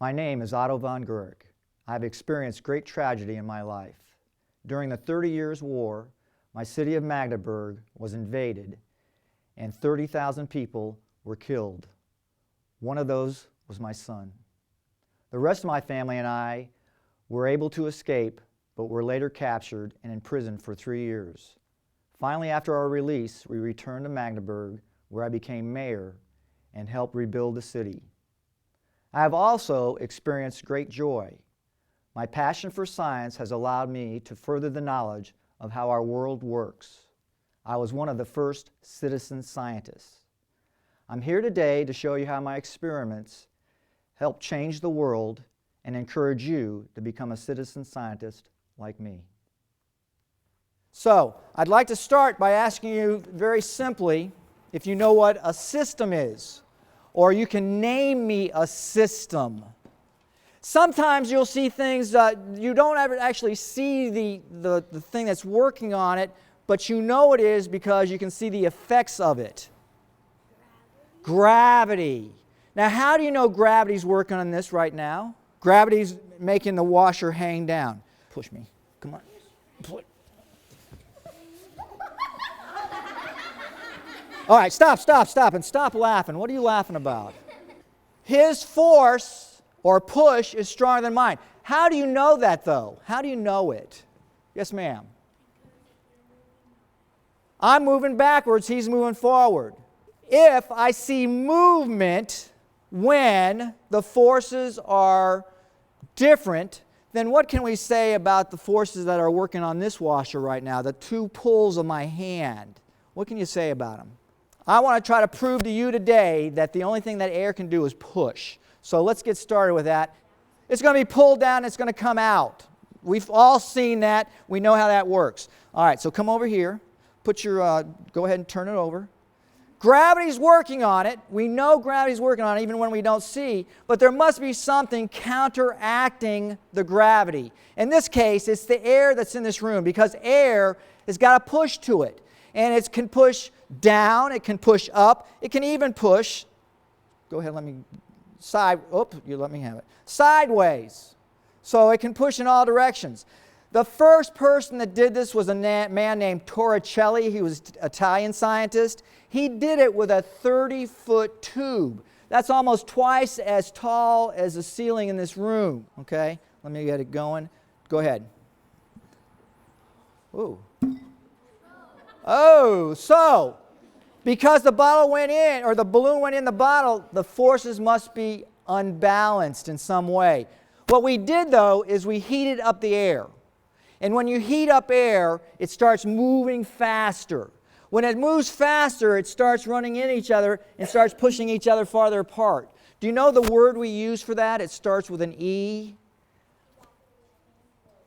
My name is Otto von Guericke. I have experienced great tragedy in my life. During the 30 Years' War, my city of Magdeburg was invaded and 30,000 people were killed. One of those was my son. The rest of my family and I were able to escape, but were later captured and imprisoned for 3 years. Finally, after our release, we returned to Magdeburg, where I became mayor and helped rebuild the city. I have also experienced great joy. My passion for science has allowed me to further the knowledge of how our world works. I was one of the first citizen scientists. I'm here today to show you how my experiments help change the world and encourage you to become a citizen scientist like me. So, I'd like to start by asking you very simply if you know what a system is, or you can name me a system. Sometimes you'll see things that you don't ever actually see the thing that's working on it, but you know it is because you can see the effects of it. Gravity. Now, how do you know gravity's working on this right now? Gravity's making the washer hang down. Push me. Come on. All right, stop, and stop laughing. What are you laughing about? His force or push is stronger than mine. How do you know that, though? How do you know it? Yes, ma'am. I'm moving backwards, he's moving forward. If I see movement when the forces are different, then what can we say about the forces that are working on this washer right now, the two pulls of my hand? What can you say about them? I want to try to prove to you today that the only thing that air can do is push. So let's get started with that. It's going to be pulled down, it's going to come out. We've all seen that. We know how that works. All right, so come over here. Put your, go ahead and turn it over. Gravity's working on it. We know gravity's working on it even when we don't see, but there must be something counteracting the gravity. In this case, it's the air that's in this room, because air has got a push to it. And it can push down, it can push up, it can even push, go ahead, let me, you let me have it, sideways. So it can push in all directions. The first person that did this was a man named Torricelli. He was an Italian scientist. He did it with a 30-foot tube. That's almost twice as tall as the ceiling in this room. Okay, let me get it going. Go ahead. Ooh. Oh, so because the bottle went in, or the balloon went in the bottle, the forces must be unbalanced in some way. What we did, though, is we heated up the air. And when you heat up air, it starts moving faster. When it moves faster, it starts running in each other and starts pushing each other farther apart. Do you know the word we use for that? It starts with an E.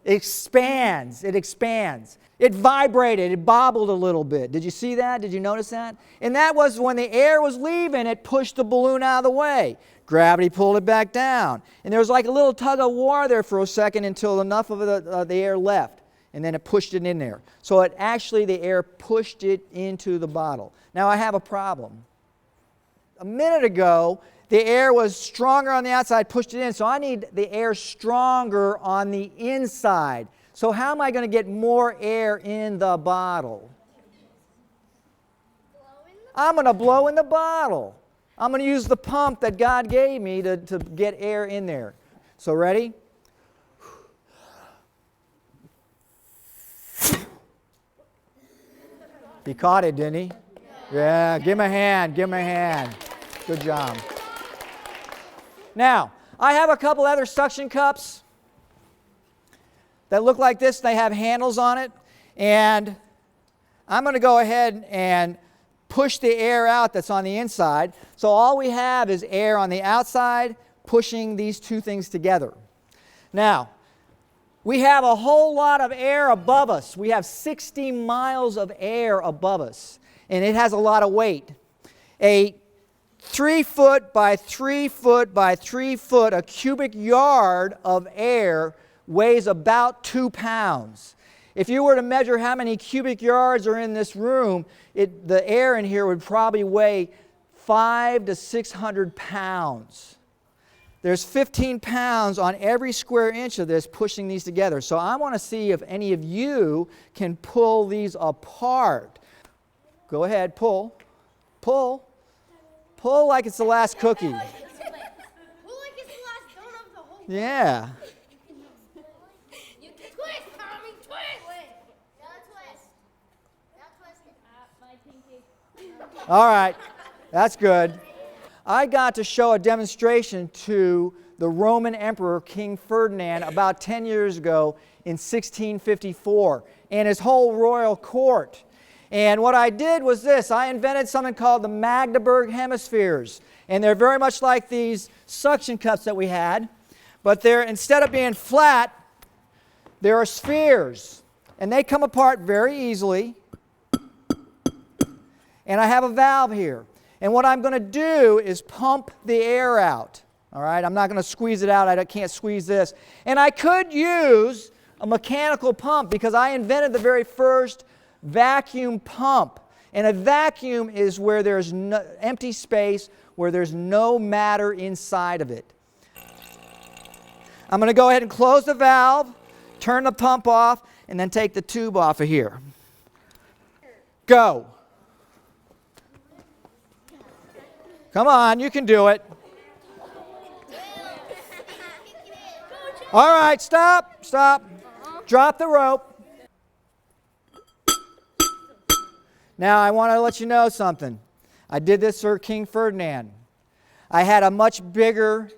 It expands. It expands. It vibrated. It bobbled a little bit. Did you see that? Did you notice that? And that was when the air was leaving, it pushed the balloon out of the way. Gravity pulled it back down. And there was like a little tug of war there for a second until enough of the air left. And then it pushed it in there. So it actually, the air pushed it into the bottle. Now I have a problem. A minute ago, the air was stronger on the outside, pushed it in. So I need the air stronger on the inside. So how am I going to get more air in the bottle? I'm going to blow in the bottle. I'm going to use the pump that God gave me to get air in there. So ready? He caught it, didn't he? Yeah, give him a hand, give him a hand. Good job. Now, I have a couple other suction cups that look like this. They have handles on it. And I'm going to go ahead and push the air out that's on the inside. So all we have is air on the outside pushing these two things together. Now, we have a whole lot of air above us. We have 60 miles of air above us. And it has a lot of weight. A 3 foot by 3 foot by 3 foot, a cubic yard of air weighs about 2 pounds. If you were to measure how many cubic yards are in this room, the air in here would probably weigh 500 to 600 pounds. there's 15 pounds on every square inch of this pushing these together. So I want to see if any of you can pull these apart. Go ahead, pull. Pull. Pull like it's the last cookie. Pull like it's the last donut of the whole world. Yeah. You can twist, Tommy, twist. Now twist. Now twist it. All right. That's good. I got to show a demonstration to the Roman Emperor King Ferdinand about 10 years ago in 1654 and his whole royal court. And what I did was this. I invented something called the Magdeburg hemispheres. And they're very much like these suction cups that we had. But they're, instead of being flat, there are spheres. And they come apart very easily. And I have a valve here. And what I'm going to do is pump the air out. All right, I'm not going to squeeze it out. I can't squeeze this. And I could use a mechanical pump because I invented the very first vacuum pump. And a vacuum is where there's no empty space, where there's no matter inside of it. I'm going to go ahead and close the valve, turn the pump off, and then take the tube off of here. Go. Come on, you can do it. All right, stop, stop. Drop the rope. Now, I want to let you know something. I did this for King Ferdinand. I had a much bigger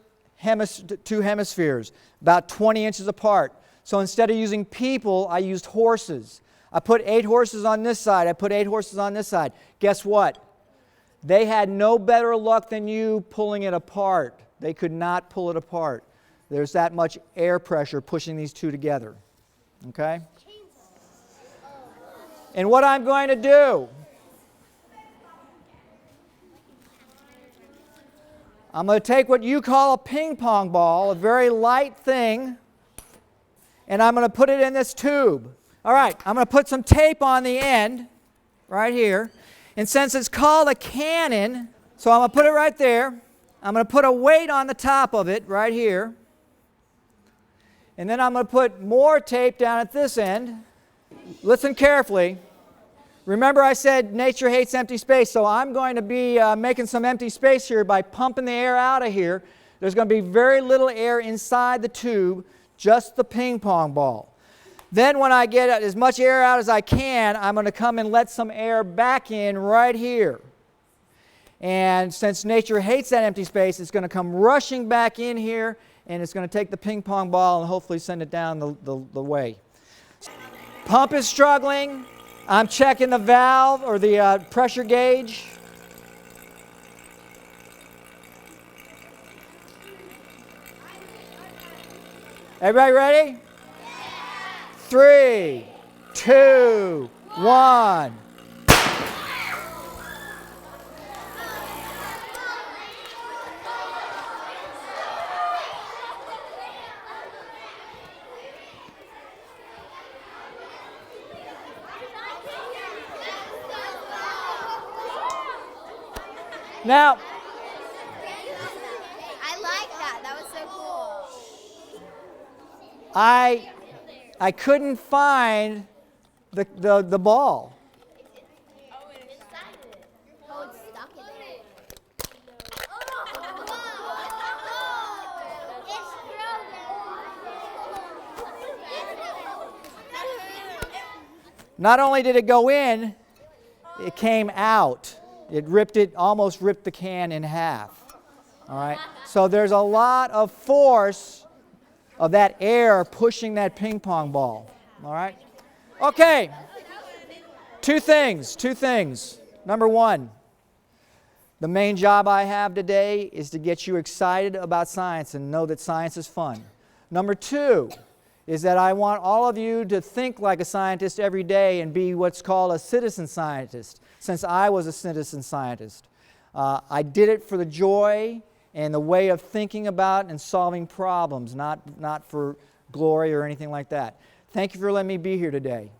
two hemispheres, about 20 inches apart. So instead of using people, I used horses. I put 8 horses on this side. I put 8 horses on this side. Guess what? They had no better luck than you pulling it apart. They could not pull it apart. There's that much air pressure pushing these two together. Okay? And what I'm going to do, I'm going to take what you call a ping pong ball, a very light thing, and I'm going to put it in this tube. All right, I'm going to put some tape on the end, right here. And since it's called a cannon, so I'm going to put it right there. I'm going to put a weight on the top of it right here. And then I'm going to put more tape down at this end. Listen carefully. Remember I said nature hates empty space, so I'm going to be making some empty space here by pumping the air out of here. There's going to be very little air inside the tube, just the ping pong ball. Then when I get as much air out as I can, I'm going to come and let some air back in right here. And since nature hates that empty space, it's going to come rushing back in here, and it's going to take the ping pong ball and hopefully send it down the way. Pump is struggling. I'm checking the valve or the pressure gauge. Everybody ready? 3, 2, 1. Now, I like that. That was so cool. I couldn't find the ball. Oh, it's inside it. Oh, it's stuck in it. Not only did it go in, it came out. It almost ripped the can in half. All right? So there's a lot of force of that air pushing that ping pong ball. All right? Okay. Two things. Number one, the main job I have today is to get you excited about science and know that science is fun. Number two is that I want all of you to think like a scientist every day and be what's called a citizen scientist, since I was a citizen scientist. I did it for the joy and the way of thinking about and solving problems, not for glory or anything like that. Thank you for letting me be here today.